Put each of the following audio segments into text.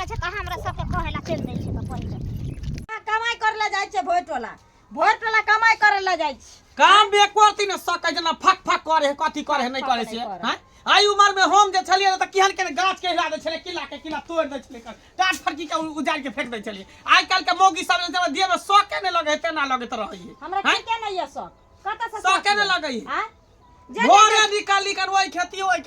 करे छै त हमरा सबके कहेला चल दै छै त पहिले कमाई करले जाय छै भोटोला कमाई करले जाय छै काम बे करती न सकै जना फक फक करे कथि करे नहीं करे छै हैं आई उमर में हम जे छलिए त केहन केहन गाछ के हिला दे छले किला तोड़ दे छले काट फरकी के उजाड़ के फेंक दे छले आई काल के मौगी सब जब दिए में शौक के न लगे तेना लगे त रही हमरा के नहीं है शौक कत से शौक के न लगे हां भोरे निकाली कर ओई खेती ओई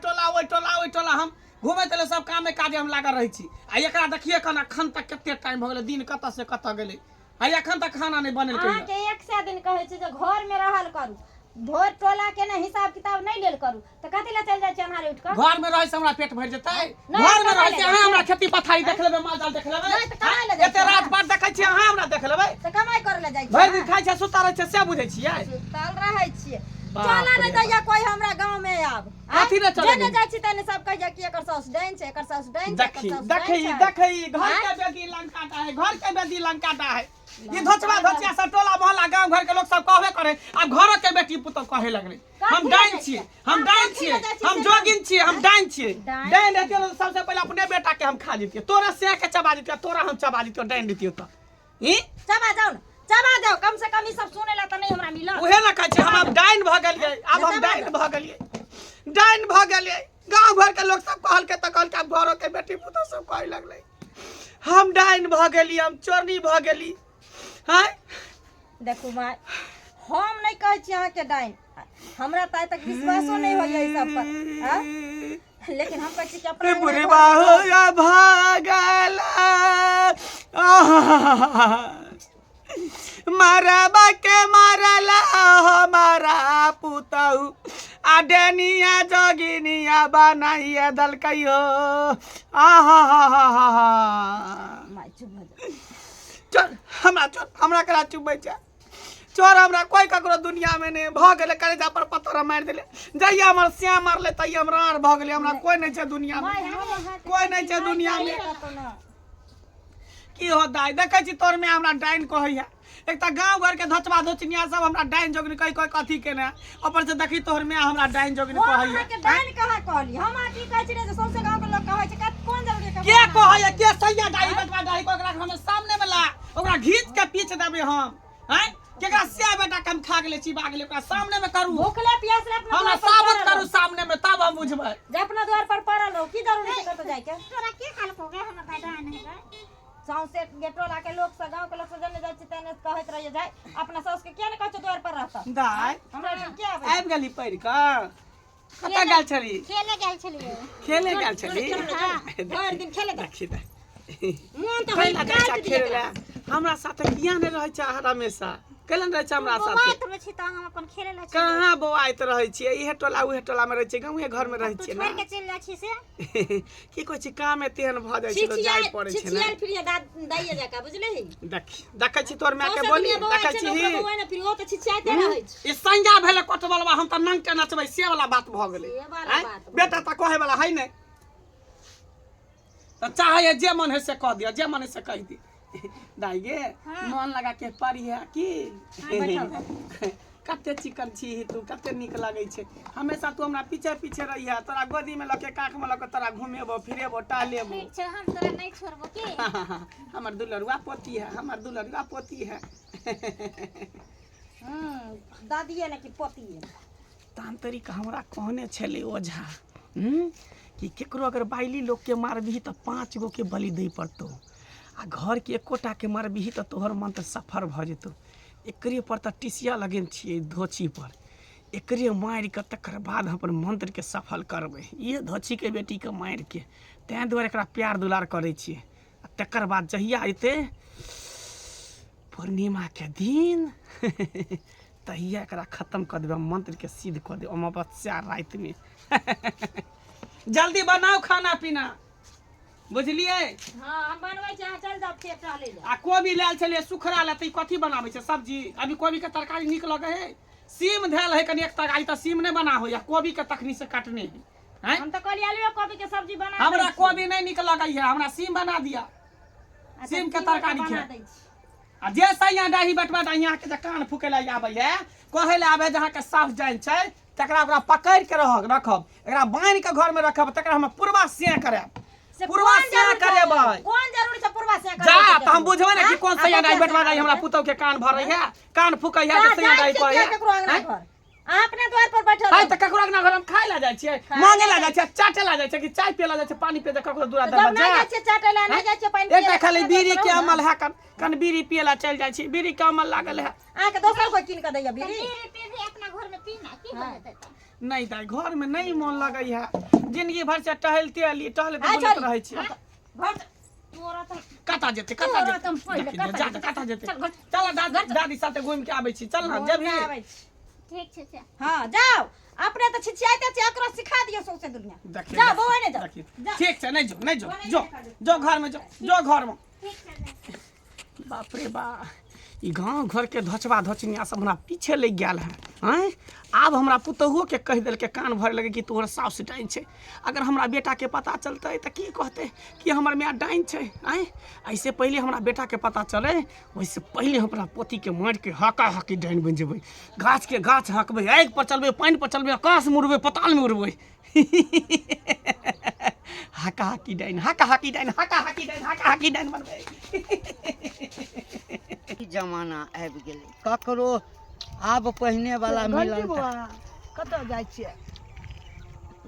टोला हम घूमे तले सब काम में काजे हम लागल रही छी आ एकरा देखिए कना खन तक केते टाइम भ गेले दिन कत से कत गेले आ एखन तक खाना नहीं बनल हां के 100 दिन कहै छै जे घर में रहल करू भोर टोला के ना हिसाब किताब नहीं लेल करू त कथि ला चल जाय छै अन्हारे उठ के घर में रहे से हमरा पेट भर जतै घर में रहे से अहाँ हमरा खेती पथारी देख लेबे माल जाल देख लेबे नहीं त कमाई ले जाय एते रात बात देखै छी अहाँ हमरा देख लेबे त कमाई करे ले जाय छै भर दिन खाइ छै सुता रहे छै से बुझै छियै सुतल रहै छियै चला नहीं दैया कोई हमरा गांव में आब कथि रे चले जेने जाय छी तने सब कह जा कि एकर साउस डाइन छै एकर साउस डाइन छै देखी घर के बेटी लंकाटा है घर के बेटी लंकाटा है ये धोचवा धोचिया सब टोला मोहल्ला गांव घर के लोग सब कहबे करे अब घरों के बेटी पुतो कहे लगले हम डाइन छियै हम जोगिन छियै हम डाइन छियै डाइन रहतियो तो सबसे पहले अपने बेटा के हम खा लेतियो तोरा से के चबा देतियो तोरा हम चबा देतियो डाइन देतियो तो ई चबा जाओ ना चबा दो कम से कम ई सब सुने ला त नहीं हमरा मिला ओहे ना कहै छै हम डाइन भ गेलियै अब हम डाइन भ गेलियै गांव घर के लोग सब कहल के त कहल के घरों के बेटी पुतो सब कहे लगले हम डाइन भ गेली हम चोरनी भ गेली हां देखू माय हम नहीं कहै छी अहाँ के डाइन हमरा ताई तक विश्वासो नहीं होय ई सब पर हां लेकिन हम कहै छी कि अपना बुरी बाहो या भागला मारबा के मारला हमारा पुतऊ आडनिया जोगिनिया बनाइए दलकइयो माय चुप हो जा चल हमरा करा चुप बैठ जा चोर हमरा कोई ककरो दुनिया में नहीं भ गेले कलेजा पर पत्थर मार देले जइया हमर सिया मारले तइया हमरा आर भ गेले हमरा कोई नहीं छै दुनिया में कोई नहीं छै दुनिया में की हो दाई देखै छी तोर में हमरा डाइन कहैया एक त गांव घर के धचवा धचनिया सब हमरा डाइन जोगनी कहि कोई कथि केने ऊपर से देखी तोहर में हमरा डाइन जोगनी कहैया के डाइन कहा कहली हम आ की कहै छी रे सबसे गांव के लोग कहै छै कौन जरूरी के कहैया के सैया डाई बटवा डाई को ओकरा हम सामने में ला ओकरा घीच के पीछ देबे हम हैं केकरा से बेटा कम खा गेले चिबा गेले ओकरा सामने में करू भूखले प्यास रे अपना हमरा साबित करू सामने में तब हम बुझबै जे अपना द्वार पर पड़ल हो की जरूरी छै कत जाय के तोरा के खाल को गे हम बेटा नहीं गे गांव से गेटोला के लोग से गांव के लोग से जने जाय छी तने कहत रहिए जाय अपना सास के किया ने कहै द्वार पर रहता दाई हमरा के आबै आबि गेली पढ़ क कतऽ गेल छली खेले गेल छलिए भर दिन खेले देखी दे मन तो खेला जाइ छै खेले हमरा साथे किया ने रहै छै हमेशा केलन रहै छै हमरा साथे बात में छी त हम अपन खेले ला छी कहां बौआइत रहै छियै इहे टोला उहे टोला में रहै छियै गांवे घर में रहै छियै छोड़ ना के चल जा छी से की कहै छी काम में तेहन भ जाइ छै तो जाय पड़ै छै ना छिछियाल फिर दाइए जाका बुझले देखै छी तोर माय के बोली देखै छी बौआ ने फिर ओ त छिछियाते रहै छै ई संज्ञा भेले कटबलवा हम त नंग के नचबै से वाला बात भ गेलै से वाला बात बेटा त कहे वाला है नै त चाहे जे मन है से कह दिया जे मन है से कह दी दाई गे मन लगा के पढ़िया की कते चिकन छी तू कते निक लागै छै हमेशा तू हमरा पीछे पीछे रहिया तोरा गोदी में लके काख में लके तोरा घुमेबो फिरेबो टालेबो ठीक छै हम तोरा नहीं छोड़बो के हमर दुलरुआ पोती है हमर दुलरुआ पोती है दादीए ने की पोती है तांतरी का हमरा कहने छले ओझा कि केकरो अगर बाइली लोग के मारबी त 5 गो के बलि दे पड़तो आ घर के एकोटा के मारबी त तोहर मन त सफर भ जेतो एकरे पर त टिसिया लगेन छिए धोची पर एकरे मार के तकर बाद अपन मंत्र के सफल करबे ये धोची के बेटी के मार के तै दुआरे एकरा प्यार दुलार करे छिए आ तकर बाद जहिया आइते पूर्णिमा के दिन तहिया एकरा खत्म कर देबे मंत्र के सिद्ध कर देबे अमावस्या रात में जल्दी बनाओ खाना पीना बुझलिए हां हम बनबै छी चल जाब खेत ले जा आ कोबी लाल छले सुखरा ले त कथि बनाबै छै सब्जी अभी कोबी के तरकारी निक लगे है सीम धैल है कनी एक तरकारी त सीम नहीं बना हो या कोबी के तखनी से काटने है हम त कहली आलू कोबी के सब्जी बना हमरा कोबी नहीं निक लगे है हमरा सीम बना दिया सीम के तरकारी बना खे दै छी आ जे सैया डाही बटवा यहाँ के कान फूके ला आबै है कहे ला आबै जहाँ के साफ जान छै तकरा ओकरा पकड़ के रखब एकरा बांध के घर में रखब तकरा हम पूर्वा से करब से पूर्वा कौन से जरूरी करेबै। छै? कौन जरूरी छै पूर्वा से जा त हम बुझबै ने कि कौन सैया डाई बेटवा डाई हमरा पुतौ के कान भरै है कान फुकै है जे सैया डाई कहै है ककरो अंगना घर अहाँ अपने द्वार पर बैठल है रहू। त ककरो अंगना घर हम खाइ ला जाइ छियै मांगे ला जाइ छियै चाटे ला जाइ छियै कि चाय पिए ला जाइ छियै पानी पिए ककरो दूरा जब दरबा नहीं जा जाइ छियै चाटे ला नहीं जाइ छियै पानी पिए एकटा ला, खाली ककरो बीड़ी घर के रहू अमल ना। है कन बीड़ी पिए ला चल जाइ छी बीड़ी के अमल लागल है अहाँके दोसर कोई कीन के दैया बीड़ी बीड़ी पीबी अपना घर में पीना की हो जेतै त नहीं दाई घर में नहीं मन लगै है जिंदगी भर से टहलते टहलते आ बोलत छोरी। रहै छी घर तोरा त कता जेते कता तोरा जेते त हम पहिले देखी, कता जा जेते। कता जेते चल, घर। चल दादी साथे घूम के आबै छी चल ना जब ही आबै छी। ठीक छै से हाँ जाओ अपने तो छिछियाते छी एकरो सिखा दियो सौसे दुनिया देखी, जाओ देखी, बौआ ने जाओ देखी। जाओ। ठीक छै नहीं जो नहीं जो नहीं जो देखा जो घर में जो घर में ठीक छै बाप रे बा ई गांव घर के धचवा धचनिया सब हमरा पीछे लग गेल है हैं आब हमरा पुतहुओ के कह देल के कान भर लगे कि तोहर साउस डाइन छै अगर हमरा बेटा के पता चलते त की कहते कि हमर माय डाइन छै हैं ऐसे पहले हमरा बेटा के पता चले वैसे पहले हमरा पोती के मार के हका हकी डाइन बन जेबै गाछ के गाछ हकबै आगि पर चलबै पानि पर चलबै आकाश में उड़बै पताल में उड़बै हका हकी डाइन हका हकी डाइन हका हकी डाइन हका हकी डाइन बनबै ई जमाना आबि गेलै ककरो आब पहिने वाला मिलन कतऽ जाइ छियै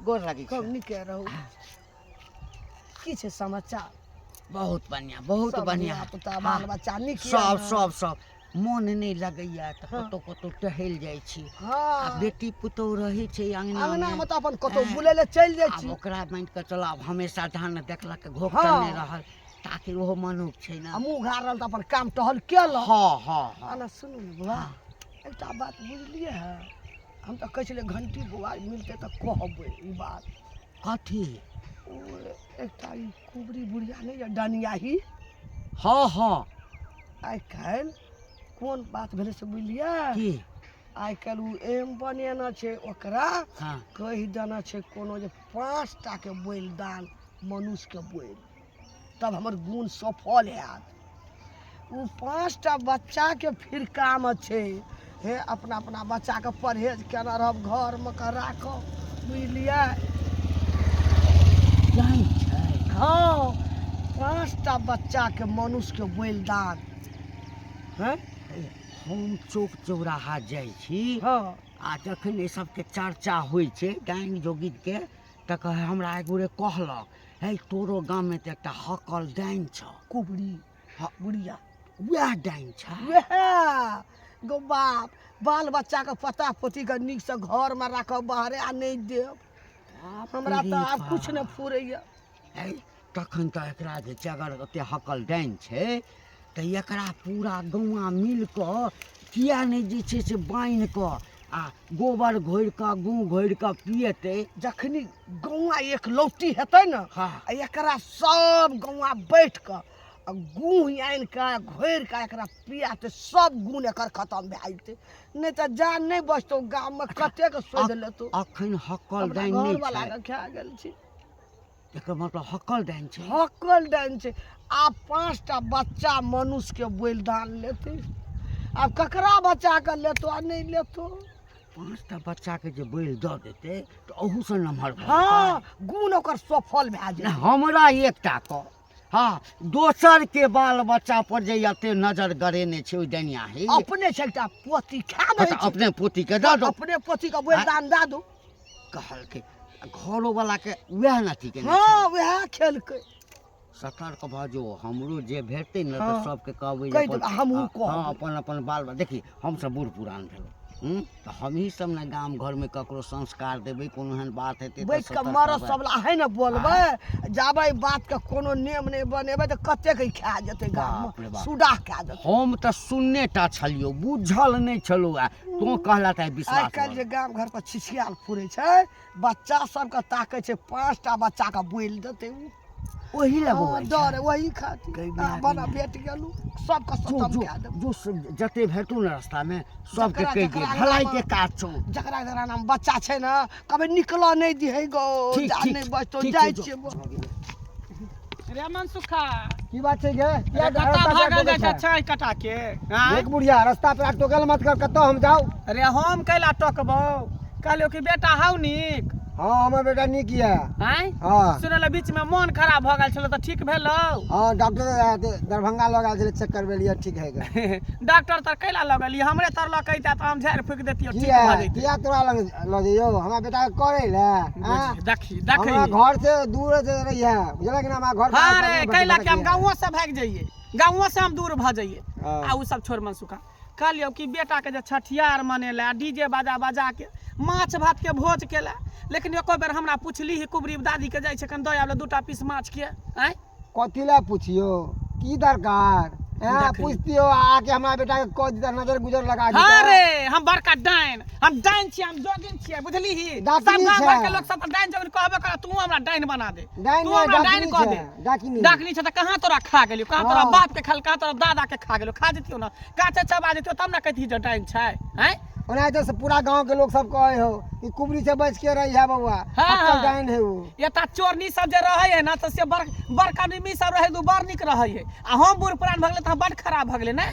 गोर लगी खूब नीके रहू की छै समाचार बहुत बढ़िया बहुत सब बढ़िया धिया पुता बाल बच्चा नीक यऽ सब ने? सब सब मोन नहि लगैया तऽ कतौ कतौ टहल जाइ छी आ हाँ बेटी पुतौह रहै छै अंगना अंगना में में तो अपन कतौ हैं? बुलै ले चलि जाइ आब छी ओकरा मानि कऽ चल आब हमेशा धान देखलक घोक हाँ। नहि रहल ताकि ओहो मनुख छै आ ने मुँह घाड़ल तऽ अपन काम टहल केलक हाँ हाँ हाँ आना सुनू ने बौआ एकटा बात बुझलियै है हम तऽ कहै छलियै घंटी बौआ मिलतै तऽ कहबै ई बात कथी ओ एकटा ई कुबरी बुढ़िया नहि यऽ डनियाही हाँ हाँ आइ काल्हि कोन बात भेलै से बुझलियै की आइ काल्हि ओ एम बनेना छै ओकरा हाँ कहि देना छै कोनो जे 5 टा के बोलि दान मनुष्यके बोलि तब हमर गुण सफल हैत ओ 5 टा बच्चाके फिरकामे छै हे अपना अपना बच्चाके परहेज केना रहब घरमे के राखब बुझलियै जानै छै हाँ 5 टा बच्चाके मनुष्यके बोलि दान हैं हम चौक चौराहा जाइ छी हाँ आ जखन ई सबके चर्चा होइ छै डाइन जोगितके तऽ कहे हमरा एगोरे कहलक हे तोरो गाममे तऽ एकटा हकल डाइन छ कुबरी बुढ़िया वएह डाइन छ वएह गो बाप बाल बच्चाके पता पोतीके नीकसँ घरमे राखब बाहरे आ नहि देब हमरा तऽ आब किछु नहि फुरैया हे तखन तऽ एकरा जे छै अगर ओते हकल डाइन छै तऽ एकरा पूरा गौआ मिल कऽ किया नहि जे छै से बान्हि कऽ आ गोबर घोरि कऽ गूँ घोरि कऽ पिएतै जखनी गौआ एक लौटी हेतै ने हाँ आ एकरा सब गौआ बैठ कऽ आ गुह आनि कऽ घोरि कऽ एकरा पियाते सब गुण एकर खत्म भए जेतै नहि तऽ जान नहि बचतौ गाममे कतेक सोध लेतौ अखन हकल अपना डाइन नहि घरवला छै के खा गेल छी एकर मतलब हकल डाइन छै हकल डाइन छै आब 5 टा बच्चा मनुष्यके बलिदान लेतै आब ककरा बच्चाके लेतो आ नहि लेतो 5 टा बच्चाके जे बैल दऽ देतै तऽ अहूसँ नमहर भऽ हाँ गुण ओकर सफल भए जेतै। जेतै हमरा एकटा कह हाँ दोसर के बाल बच्चा पर जे एते नजर गड़ेने छै ओहि डनिया ही अपने छै एकटा पोती खा दै छै अपने पोती के दऽ दो अपने पोती के बलिदान दए दो कहलकै घरो वाला के वएह नथी के हाँ वएह खेलकै सतर्क भऽ जो हमरो जे भेटतै ने हाँ। तऽ सबके कहबै कहि देबै, हमहूँ कहबै। हाँ अपन अपन बाल बच्चा देखी हमसब बूढ़ पुरान भेलहुँ तऽ हमही सब ने गाम घरमे ककरो संस्कार देबै कोनो एहन बात हेतै तऽ बैठ के सतर्क मरद रहबै। सब ला है ने बोलबै जाबै बात के कोनो नेम नहि बनेबै तऽ कतेक ही खा जेतै गाम बाप रे में बाप। सुडाह कए देतै हम तऽ सुनने टा छलियौ बुझल नहि छलौ आ तू कहला तऽ आइ विश्वास काल्हि जे भऽ गाम घर पर छिछियाल फुरै छै बच्चा सबके ताकै छै 5 टा बच्चा के बोलि देतै उ। ओही लए हाँ, बौआइ डर छै। वही खातिर कहि आ, दिया, बना कहि दिया। भेट गेलू सबके जो खत्म जो कए देबै जो जते भेटू ने रास्ता में सबके जकरा- कहि जकरा दे भलाई के गाममे- काज छौ जकरा जकरा नाम बच्चा छै ने कभी निकलऽ नहि दिहे गो ठीक जा ठीक नहि बचतो ठीक जाइ छै, छियै रे मन सुखा की बात छै गे किया कता रास्ता पे भागल टोकै जाइ छै? छै चाय कटा के आँय? देख बुढ़िया रास्ता पे टोकल मत कर कतौ हम जाऊ अरे हम कैला टोकबौ कहलियो कि बेटा हौ नीक हाँ हमर बेटा नीक ये आँय हाँ सुनल बीच में मन खराब भऽ गेल छलो तऽ ठीक भेलौ हाँ डॉक्टर दरभंगा लगा छलै चेक करबेलिए ठीक है गए डॉक्टर तर कैला लगलिए हमरे तर ल कहता तऽ हम झाड़ फूक देतियो ठीक किया भऽ जैते किया तोरा लग ल जइयो हमरा बेटा के करे ले हाँ? देखी हमरा देखी घर से दूर से रही है बुझल कि ना हमरा घर हाँ पास रे नहीं कैला बच्चा के हम किया। गाँवों से भाग जाइए गाँवों से हम दूर भ जाइए हाँ। आ उ सब छोड़ मन सुखा कहलियो कि बेटा के जे छठियार मनेला डीजे बाजा बजा के माछ भात के भोज केला लेकिन एको बेर हमरा पूछली ही कुबरी दादी के जाय छै कन दय आबले दूटा पीस माछ के आँय कथी ला पूछियो की दरकार देखी। पूछतियो आके हमरा बेटा के कह दिता नजर गुजर लगा दी हाँ रे हम बड़का डाइन छियै हम जोगिन छियै बुझली ही सब डाकिनी गाँव छै। घर के लोग सब डाइन जोगिन कहबे करे तू हमरा डाइन बना दे डाइन तू नहीं, हमरा डाइन डाकिनी कह छै, दे डाकिनी। डाकनी छै त कहाँ तोरा खा गेलियो कहाँ तोरा हाँ। बाप के खाल कहाँ तोरा दादा के खा गेलियो खा जतियो ना काचे चबा जतियो तब ना कहती जे डाइन छै हैं ओनाहिते से पूरा गांव के लोग सब कहे हो कि कुबरी से बच के रही है बउआ हाँ। अक्कल डाइन है वो एता चोरनी सब जे रहे है ना त से बड़का निमी सब रहे दू बड़ निक रहे है आ हम बूढ़ पुरान भ गेले त हम बड़ खराब भ गेले ने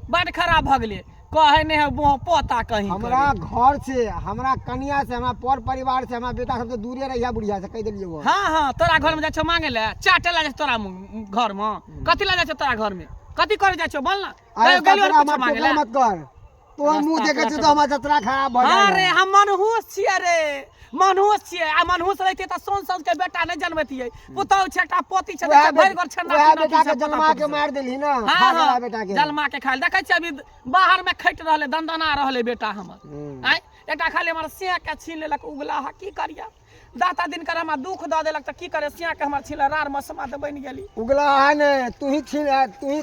बड़ खराब भ गेले कहे ने है पोता कहीं हमरा घर से हमरा कनिया से हमरा पर परिवार से हमरा बेटा सबसे दूरे रही है बुढ़िया से कह दिलिए वो हाँ हाँ तोरा घर में जाय छो मांगे ले चाटे ला जाय छो तोरा घर में कथी ला जाय छो तोरा घर में कथी करे जाय छो बोल ना अरे गेलियो और कुछ मांगे ले मत कर तो हम मुंह देखे छी तो हमरा जतरा खराब भ हाँ रे जाए हम मनहूस छियै रे मनहूस छियै आ मनहूस रहते त सोन सोन के बेटा नहीं जनमतियै पुतौ छै एकटा पोती छै वह भरि घर छन्ना बेटा के जन्मा के मार देली ना हाँ खा हाँ गेला बेटा के जलमा के खाइल देखै छियै अभी बाहर में खैट रहले दंदना रहले बेटा हमर आय एकटा खाली हमर सिया के छीन लेलक उगला हा की करिया दाता दिन कर हमरा दुख द देलक त की करे सिया के हमर छीन रार मसमा त बन गेली उगला है ने तू ही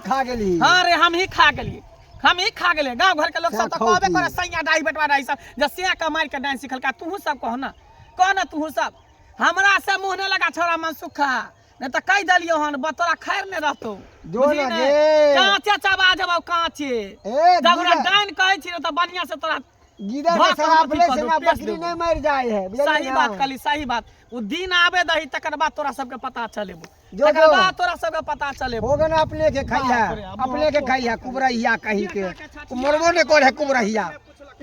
खा गेली हाँ रे हम ही खा गेली हम ही खा गेले गांव घर के लोग सब त खाओ कहबे की? करे सैया डाई बेटवा डाई सब जे सिया के मार के डांस सिखलका तूहू सब कह ना तूहू सब हमरा से मुंह न लगा छोरा मन सुखा नहीं तो कह दिलियो हन तोरा खैर ने रहतो जो बुझली ना ने? गे। कांचे चबा जब कांचे ए जब ओकरा गिदर डाइन कहै छी त बढ़िया से तोरा गिदर भात के सराफले रोटी से कर ना दो, पेश बकरी देबो। नहीं मर जाए है बुझलिए सही ना? बात कली सही बात उ दिन आबे दही तकर बाद तोरा सबके पता चलेबो जो तकर जो। बाद तोरा सबके पता चलेबो होगा ना अपने के खैया बाप रे, अपने के खैया कुबरहिया कहीं के मरबो ने करे कुबरहिया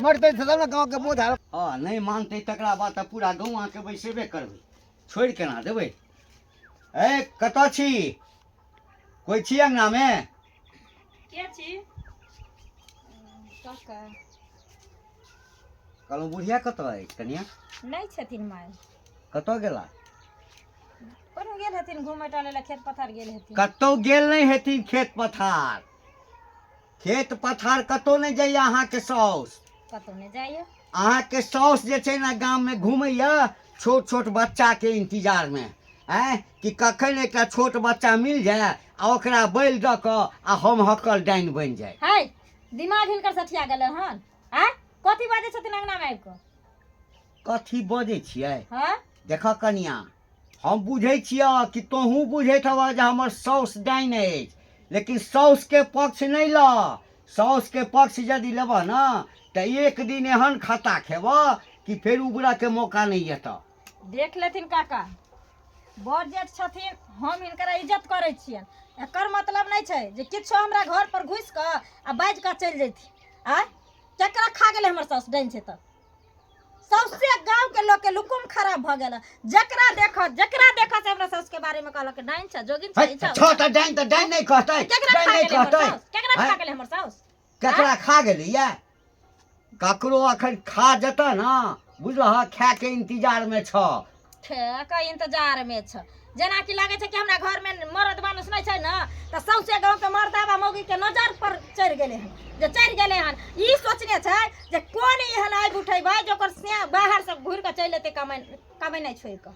मरते थे ना गांव के बोझ हाँ नहीं मानते तकरा बात तऽ पूरा गौवा के बैसेबे करबै छोड़ केना देबै ए कतऽ छी कोई छी अंगना में के छी काका कहलहुँ बुढ़िया कतऽ अइ कनिया नहीं छथिन माय कतऽ गेला कोनो गेल हथिन घुमै टहलै ला खेत पथार गेल हथिन कतौ गेल नहीं हेथिन खेत पथार कतौ नहीं जाइए अहाँके साउस कतौ नहीं जाइए अहाँके साउस जे छै ने गाम में घूमैया छोट छोट बच्चा के इंतजार में कि कखन एकटा छोट बच्चा मिल जाए आ ओकरा बैल दऽ कऽ आ हम हकल डाइन बनि जाए हाय दिमाग हिनकर सठिया गेल हन आय कथी बाजै छथिन अंगना में आबि कऽ कथी बजै छियै हां देख कनिया हम बुझै छियै कि तोहूँ बुझैत हबऽ जे हमर साउस डाइन अछि लेकिन साउस के पक्ष नहीं ल साउस के पक्ष यदि लेबऽ ना तऽ एक दिन एहन खाता खेबऽ कि फेर उबरा के मौका नहीं एतऽ देख लेथिन काका बड़ जेठ छथिन हम हिनकर इज्जत करै छियनि एकर मतलब नहीं छै जे किछो हमरा घर पर घुस कऽ आ बाज कऽ चलि जैथिन आय केकरा खा गेलै हमर साउस डाइन छै तऽ सौसे गांव के लोग के लुकुम खराब भ गेल जकरा देखत से हमरा साउस के बारे में कहलक डाइन छै जोगिन छै ई छै छो तऽ डाइन नहीं कहतै केकरा डाइन खा नहीं गेलै हमर कहतै साउस केकरा खा गेलै हमर साउस केकरा खा गेलै या ककरो अखन खा जेतऽ ना बुझलह खाय के इंतजार में छ ठेका इंतजार में छ जेना कि लागे छै कि हमरा घर में मर्द मानुस नहीं छै ना त सौसे गांव के मर्दावा मौगी के नजर पर चढ़ गेले हन जे चढ़ गेले हन ई सोचने छै जे कोन एहन आइ उठेबै जे ओकर से बाहर से घुर के चलि एतै कमाई नहीं छोड़ के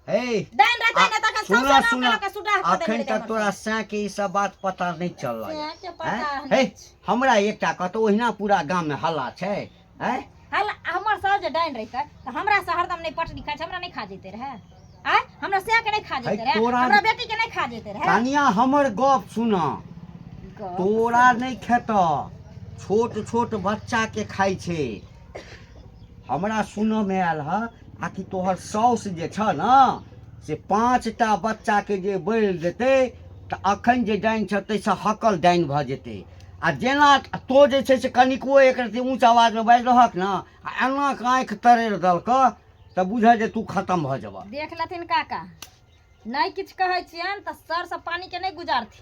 हे डाइन रहतै ना तखन सुना सौसे सुना गांव के सुडाह कर अखन देले तक तोरा सै के ई सब बात पता नहीं चलल सैं के पता हे नहीं हमरा एकटा कतौ ओहिना पूरा गाम में हल्ला छै हैं हल हमर साउस जे डाइन रहितै त हमरा से हरदम नहीं पटनी खाइ छै हमरा नहीं खा जैते रहे आय हमरा से के नहीं खा जैते रहे तोरा- हमरा बेटी के नहीं खा जैते रहे कनिया हमर गप सुन तोरा नहीं खेत छोट छोट बच्चा के खाई छै हमरा सुन में आयल है आ कि तोहर साउस जे छ ना से 5टा बच्चा के जे बैल देतै तऽ अखन जे डाइन छ तैसँ हकल डाइन भऽ जेतै आ जेना तो जे छै से कनिको एक रति ऊँच आवाज में बाजि रहक ना आ एना के आँखि तरेर दलक तऽ बुझे जे तू खत्म भऽ जेबह। देख लथिन काका, नहीं किछु कहै छियन तऽ सर से पानी के नहीं गुजारथी,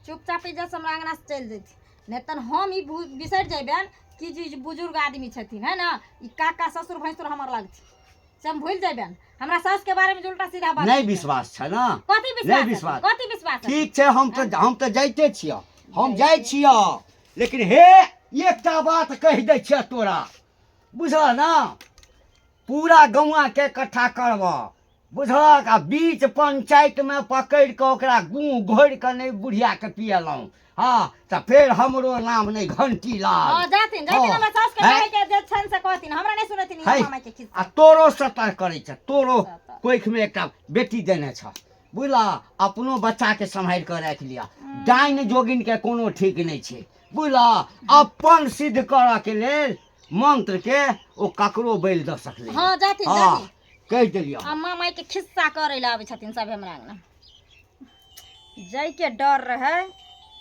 चुपचाप इज्जत से हमरा अंगना से चलि जेथी, नहीं तऽ हम ई बिसरि जेबन कि जी बुजुर्ग आदमी छथिन, है ना, ई काका ससुर भैंसुर हमर लगथी, से हम भूल जेबन। हमरा सास के बारे में उल्टा सीधा बात नहीं विश्वास छै ना? कथी नहीं विश्वास, विश्वास। कथी विश्वास? ठीक छै, हम तऽ जाइते छियै, हम जाइ छियै, लेकिन हे एकटा बात कहि दै छियै तोरा, बुझल ना? पूरा गौवा के इकट्ठा करबह, बुझलक? आ बीच पंचायत में पकड़ि कऽ ओकरा गूँ घोरि कऽ नहीं बुढ़िया के पियलहुँ, हाँ, तऽ फेर हमरो नाम नहीं घंटी लाल। हां जाथिन हमरा सास के रहे के जे छन से कहथिन, हमरा नहीं सुनथिन ई मामा के खिस्सा। आ तोरो सतर करै छ, तोरो कोइख में एकटा बेटी देने छ, बुझला? अपनो बच्चा के संभाल कऽ राखि लिया। डाइन जोगिन के कोनो ठीक नहीं छै, बुझला? अपन सिद्ध करऽ के लेल मंत्र के ओ ककरो बैल दऽ सकलै। हां जाथिन हाँ, जाथिन कहि देलियो। अम्मा माई के खिस्सा करे ला आबै छथिन सब हमरा अंगना, जै के डर रहे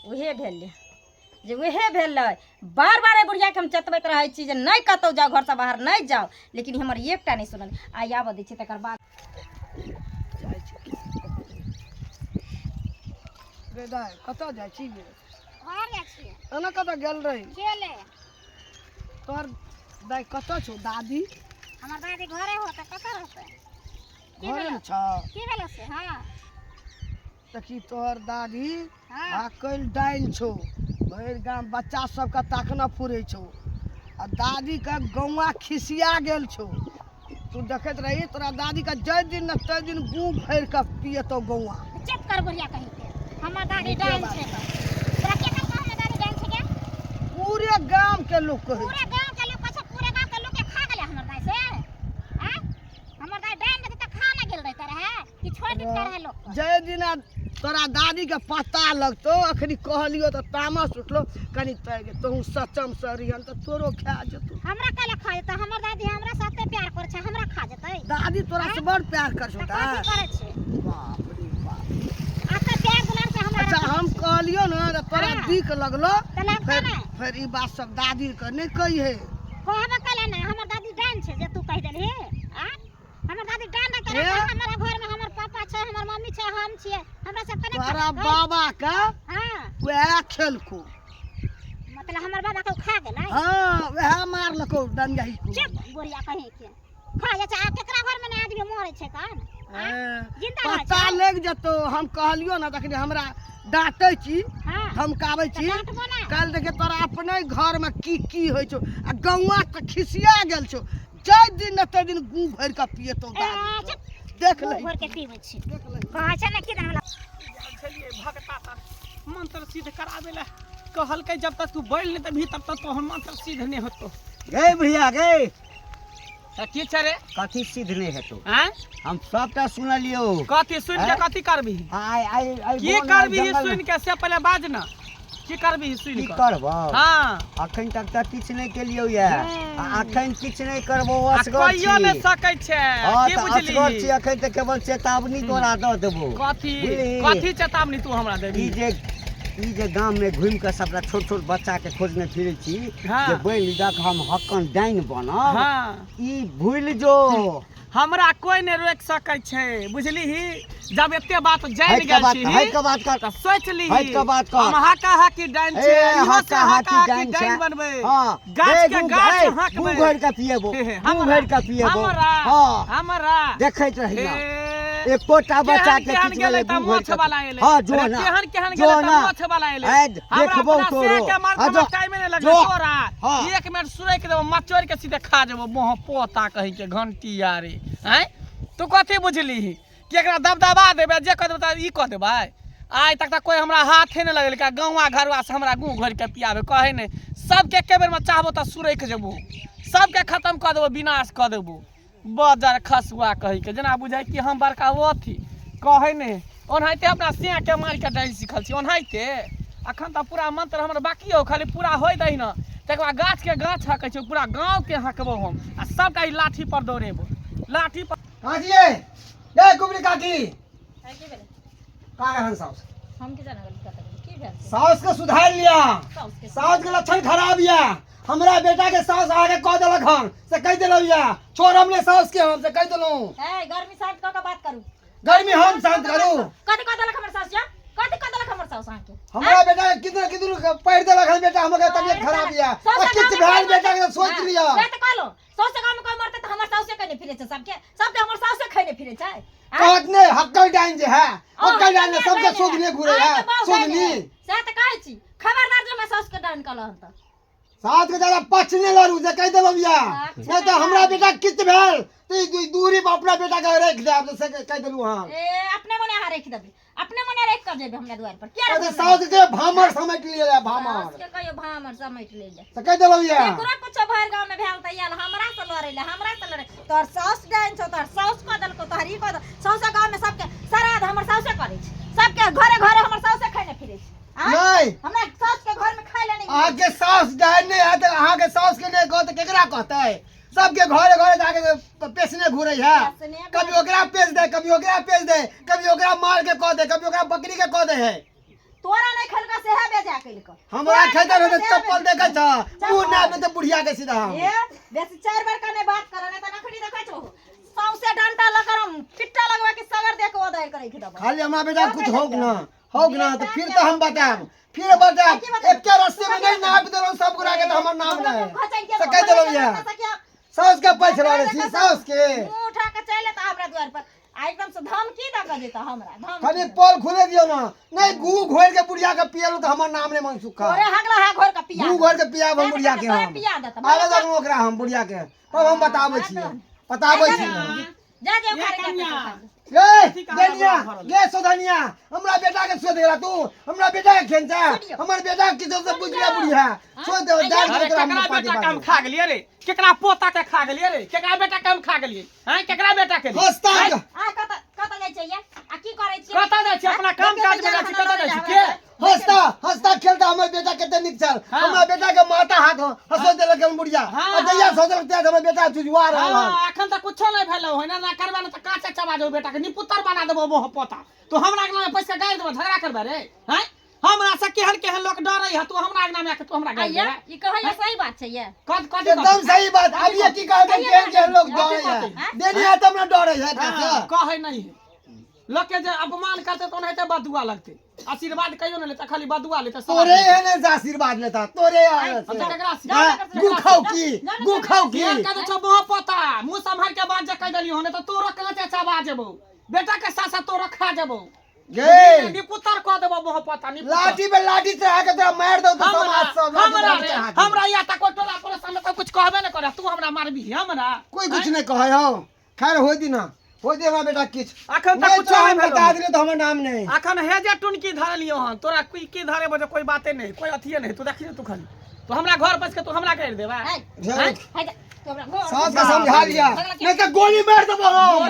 उहे भेलै, जे उहे भेलै। बार बार बुढ़िया के हम चतबैत रहै छी जे नहीं कतौ जाओ, घर से बाहर नहीं जाओ, लेकिन हमर एकटा नहीं सुनल। आइ आबऽ दै छै, तकर बाद गे दाय कतऽ जाइ छी गे? घर जाइ छियै एना कतऽ गेल रही? खेले। तोहर दाय कतऽ छौ? दादी हमर दादी घरे होते, कतऽ रहते? घरे में छौ? की भेलै से? हाँ तऽ की तोहर दादी हाँ आकल डाइन छौ, भरि गाम बच्चा सबके ताकना फुरै छौ, आ दादी के गौवा खिसिया गेल छौ। तू देखैत रही तोरा दादी के जै दिन न तै दिन गूँ भरि के पियतौ गौवा। चुप कर बुढ़िया कहीं के, हमर दादी डाइन छै। तोरा के कहत हमर दादी डाइन छै के? पूरे गाम के लोग कहै पूरे गांव के लोग कहै, पूरे गांव के लोग के खा गेलै हमर दाई से? हैं? हमर दाई डाइन रहते त खा ना गेल रहते रहे कि छोड़ दी रहे लोग को? जै दिन तोरा दादी के पता लगतो, अखनी कहलियो तो तामस उठलो, कनी तै गे तोहू सचम से रिहन त तोरो खा जेतौ। हमरा काला खा जेतै? हमर दादी हमरा साथे प्यार करे छै, हमरा खा जेतै? दादी तोरा से बड़ प्यार कर छौ। कथी करे छै? बाप रे बाप। आके प्यार दुलार से हमरा अच्छा हम कहलियो ना त तोरा हाँ। दिक लगलो, त लगतै फिर ना? फिर ई बात सब दादी के नहीं कहिए। कहबे कले ना हमर दादी डाइन छै जे तू कह देलही? आ हमर दादी डाइन रहते हे? रहे, हमरा घर में हमर पापा छै, हमर मम्मी छै, हम छियै, हमरा सब कने तोरा बाबा का हां वह खेलको, मतलब हमर बाबा के खा गेलै? हाँ वह मारलको डंगाई को। चुप बुढ़िया कहीं के खा जाइ छै। आ केकरा घर में ना आदमी मरे छै कान? जिंदा रहे पता छै? लग जतो। हम कहलियो ना तखनी हमरा डांटे छी, हां धमकावे छी। डांटबो ना। कल देखे तोरा अपने घर में की होय छौ, आ गौवा त खिसिया गेल छौ। जै दिन न तै दिन गूँ भरि के पियतौ दादी। चुप देख मुंह ले भर के पीबै छी। देख ले। कहै छै ना कि हमरा चलिए भगता तर मंत्र सिद्ध करावे ला कहलकै, जब तक तू बैल नहीं तभी तब तक तोहर मंत्र सिद्ध नहीं होतो। गे बुढ़िया गे, की छै रे? कथी सिद्ध नहीं हेतौ? हैं? हम सबटा सुनलियो। कथी सुन के कथी करबी? आइ आइ आइ की करबी सुन के से पहले बाज ना, की करबी सुन की के? करबो? हां अखन तक तऽ किछु नहीं केलियो ये, अखन किछु नहीं करबो, असगर छी। कहियो नहीं सकै छै, हाँ, की तऽ बुझली? असगर छी अखन तऽ केवल चेतावनी तोरा दऽ देबो। कथी बुझली? कथी चेतावनी तू हमरा देबी? ई जे गाम में घुमि कऽ सबटा छोट छोट बच्चा के खोजने फिरै छी, हाँ। जे बैल दक हम हक्कन डाइन बनब, हां ई भूल जो। हमरा कोई नहीं रोक सकै छै, बुझली ही? जब एते बात जान हट के गेल बात छी कर, हट के बात कर। त सोच ली हट के बात कर। हम हाका हाकी डाइन छै, ए, इहो से हक्का हाका हाकी हाकी डाइन बनबै। हाँ, गाछ के गूँ गाछ गूँ हाकबै। भरि के पिएबो, गूँ भरि के पिएबो। हमरा हाँ, हमरा देखैत रही ना। ए, एकोटा बच्चा के केहन किछु गेलै भेलै त गूँ भरि मोछ वाला के। एलै। हाँ जो अरे ना, केहन जो गेलै त ना। मोछ वाला एलै। ऐ, हमरा देखबो अपना तोरो। से के मार हाँ, के जो। टाइम नहीं लगै जो। तोरा। हाँ। 1 मिनट सुरैक देबो, मचोर के सीधे खा जेबो, मोह पोता कहि के घंटी यारे। हैं? तू कथी बुझली? कि एकरा दबदबा देबे, जे कह देबे त ई कह देबै? आज तक तक कोई हमरा हाथे नहीं लगल का गौवा घरवा से हमरा गूँ घोर के पियाबे, कहे नहीं। सबके एके बेर में चाहबो त सुरैक जेबो, सबके खत्म कर देबो, विनाश कर देबो। बजर खसुआ कहि के जेना बुझाइ कि हम बड़का वो थी, कहे नहीं। ओनाहिते अपना सिया के मार के डाइन सिखल छी, ओनाहिते। अखन त पूरा मंत्र हमर बाकी हो, खाली पूरा होय दही न, तकर बाद गाछ के गाछ हकै छै, पूरा गांव के हकबो हम, आ सबका ई लाठी पर दौड़ेबो, लाठी पर। कहाँ छिए? ए कुबरी काकी, है की भेलै? का रहन साहब? हम की जाना गलती करता की भेल छै? सास के सुधार लिया, साउस के सास के लक्षण खराब या। हमरा बेटा के सास आगे कह देलक हम से कह देलौ या, छोड़ हमने सास के हम से कह देलौ। ए गर्मी शांत क के बात करू। गर्मी हम शांत करू। कथि कह देलक हमर साउस या? कथि कह देलक हमर साउस आके? हमरा बेटा के कितना कितना पढ़ देलक हम बेटा, हमके तबियत खराब या। और किछ भेल बेटा के सोच लिया। मैं तो कहलो साउस के गांव में कोई मरते त हमर साउस के फिरे छै, सबके हमर साउस से खैने फिरे छै। कहत ने हक्कल डाइन जे है, हक्कल डाइन ने सबके सोचने घुरे है, सोचनी। से त कहै छी, खबरदार जो मैं साउस के डाइन कहलहन त। साथ के ज्यादा पछने लड़ू जे कह देलौ या। नहीं तो हमरा बेटा किछ भेल तो दूरी पे अपना बेटा के रख दे, अब से कह देलू हां। ए अपने मने यहाँ रख देबे, अपने मने रख कर जेबे हमरा द्वार पर। क्या अरे साउस के भामर समेट लिया, भामर के कहियो भामर समेट ले ले। तो कह देलौ या। एकरा कुछ भर गांव में भेल त याल हमरा से लड़े ले, हमरा से लड़े। तोर साउस डाइन छ, तोर साउस क देलको, तोहर ई क दे। साउस गांव में सबके श्राद्ध हमर साउसे करे छै, सबके घरे घरे हमर साउसे खाने फिरे छै। नहीं हमरा साउस के घर में खाए ले नहीं। आगे साउस डाइन नहीं है तो आगे साउस के नहीं कहते केकरा कहते? सबके घरे घरे जाके पेसने घुरे है। कभी ओकरा पेस दे, कभी ओकरा पेस दे, कभी ओकरा मार के कह दे, कभी ओकरा बकरी के कह दे है। तोरा नहीं खलका से है बेजा कइलको। हमरा खेते रहे चप्पल देखे छ, मुंह ना में तो बुढ़िया के सीधा हम। ए बेसी 4 बार कने बात करे नहीं त नखड़ी देखै छो। साउसे डंडा लगरम पिट्टा लगवा के सगर दे के ओदार करे के दबा। खाली हमरा बेटा कुछ होग ना तो फिर तो हम बताब, फिर बताब। एक के रास्ते में नहीं नाप देलो सब गुरा के तो हमर नाम नहीं तो कह देलो या। साउस के पैसे वाले छी, साउस के मुंह उठा के चले त हमरा द्वार पर आ एकदम से धमकी द के देता हमरा धमकी। खाली पोल खुले दियो ना, नहीं गू घोल के बुढ़िया के पियलो तो हमर नाम नहीं मन सुखा। अरे हगला हा घर का पिया गू घोल के पिया हम बुढ़िया के हम। पिया देता आवे दो ओकरा हम बुढ़िया के तब हम बताबै छी, बताबै छी। जा जा करे ए बेनिया, ये सोधनिया, हमरा बेटा के सोध गेला तू, हमरा बेटा के खेंचा, हमर बेटा के किछो से बुझला बुढ़िया सोध दे डाल अरे के तोरा केकरा पार्टी बेटा के हम खा गेलिए रे, केकरा पोता के खा गेलिए रे, केकरा बेटा के हम खा गेलिए हैं, केकरा बेटा के हस्ता आ कत जाय छै ये आ की करे छी? कत जाय छी? अपना काम काज में जाय छी, कत जाय छी के? हस्ता खेलता हमर बेटा केते निक छल। हमरा बेटा के माथा हाथ हंसो देलक हम बुढ़िया और दैया सोचल ते हमर बेटा जुजुआ रहल। हां एखन त कुछो नै भेलौ है ना, करबा न त काचे चबा देबो बेटा के, निपुत्तर बना देबो मोह पोता। तो हमरा के नाम पैसा गाड़ देबो, झगड़ा करबे रे हैं? हमरा से केहन केहन लोग डरै है, तू हमरा के नाम आके तू हमरा गाड़ देबे? ई कहै सही बात छै ये। कद एकदम सही बात। अब ये की कहबे के लोग डरै है, देनिया त हमरा डरै है का कहै नहीं है। लोग के जे अपमान करते तो नहीं बदुआ लगते, आशीर्वाद कहियो नहीं लेता, खाली बदुआ लेता। तोरे है ने आशीर्वाद लेता तोरे गुखाओ की कह छो मोह पोता, मुंह संभाल के बात जे कह देलियो ने तो तोरो कांचे चबा जेबो, बेटा के साथ साथ तोरो खा जेबो। गे निपुत्तर कह देबो मोह पोता, लाठी पे लाठी चढ़ा के तोरा मार दो तो समाज सब हमरा या त कोई टोला पड़ोस में कुछ कहबे न करे, तू हमरा मारबी हमरा? कोई कुछ नहीं कहे हो। खैर होई दी ना, होई दे हमरा बेटा किछ अखन तक कुछ नहीं नहीं बता दिले तो हमर नाम नहीं। अखन हेजे टुनकी धरलियो हन, तोरा की धरे बजे कोई बाते नहीं, कोई अथिए नहीं। तू देखी तू खाली तो हमरा घर बस के तू हमरा कर देबा। सास का समझा लिया नहीं तो गोली मार देबो हम,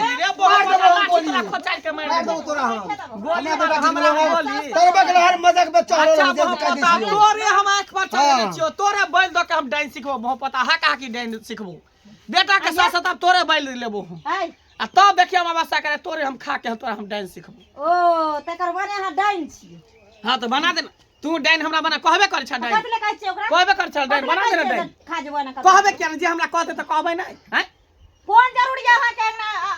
गोली खोचाई के मार मार देबो दो तोरा हम। गोली बेटा हमरा गोली। तेरे बगल हर मजाक में चढ़ अच्छा रहे मोह हैं पता, तोरे हम एक बार हाँ। चले छियो, तोरे बैल दो के हम डाइन सिखबो मोह पता, हा का की डाइन सिखबो बेटा के साथ साथ अब तोरे बैल लेबो हम। आ तब देखियो हम अवस्था करे तोरे हम खा के तोरा हम डाइन सिखबो। ओ तकर बने अहाँ डाइन छी। हां तो बना दे, तू डाइन हमरा बना कहबे कर छ डाइन, कथि ले कहै छी ओकरा? कहबे कर छ डाइन, बना दे डाइन। खा जबो ना कहबे क्या जे हमरा कहते त कहबे नहीं हैं? कौन जरूरी है अहाँ के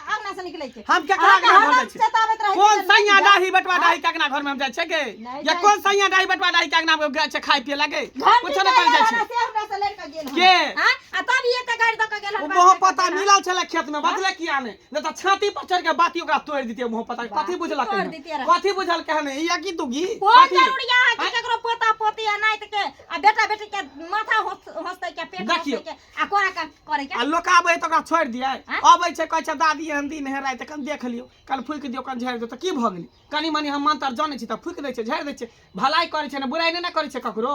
अंगना से निकलै छै? हम केकरा के घर जाय छी? चेतावत रहै कौन सैया डाही बटवा डाही के घर में हम जाय छै के? नहीं या जाय कौन सैया डाही बटवा डाही के में जाय छै खाय पिए लागे? कुछ न कर जाय छै से हमरा से लड़ के गेल के? हां आ तब ये त गाड़ी द के गेल वो मोह पता मिलल छले खेत में, बदले किया ने न त छाती पर चढ़ के बाती ओकरा तोड़ दितिए मोह पता। कथि बुझल तोड़ के दितिए रे। कथि बुझल के ने या की तुगी कौन जरूरी है अहाँ के केकरो पोता पोती आ नाइत के आ बेटा बेटी के माथा हंसते के पेट देखियो। हंसते के आ कोना का करे के? आ लोक आबै त ओकरा छोड़ दिए, आबै छै कहै छै दादी एहन दिन है रात कन देख लियो, कल फूक दियो कन झाड़ दियो त की भ गेलै? कनी मनी हम मंत्र जानै छी त फूक दै छै झाड़ दै छै, भलाई करै छै ने बुराई नै करै छै ककरो।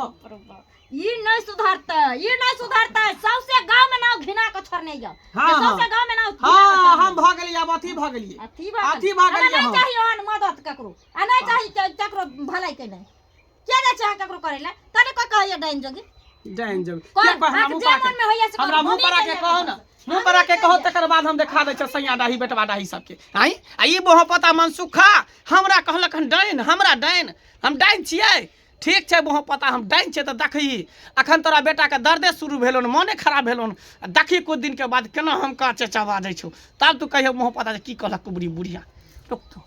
ई नहीं सुधरता सबसे गांव में नाव घिना के छोड़ने या हाँ, सबसे गांव में नाव हां हम भ गेलिए, अब अथी भ गेलिए, अथी अथी भ गेलिए नहीं हम। चाहिए हन मदद ककरो आ नहीं चाहिए ककरो भलाई के नहीं के जा चाहे ककरो करे ला तने को कहिए डाइन जोगी डाइन जब कर, के हमरा हाँ, मुंह जे पर मन में होइए से कर, हमरा मुंह हमही पर के के लिए कहो ना मुंह पर के कहो तकर बाद हम देखा दै छ सैया डाही बेटवा डाही सबके आई आ ई मोह पता मनसुखा हमरा कहलक हन डाइन हमरा डाइन हम डाइन छियै ठीक छै मोह पता हम डाइन छै तऽ देखही अखन तोरा बेटा के दर्दे शुरू भेलो न मोने खराब भेलो न देखी कुछ दिन के बाद केना हम का चचा बाजै छौ तब तू कहियो मोह पता की कहलक कुबरी बुढ़िया रुक तो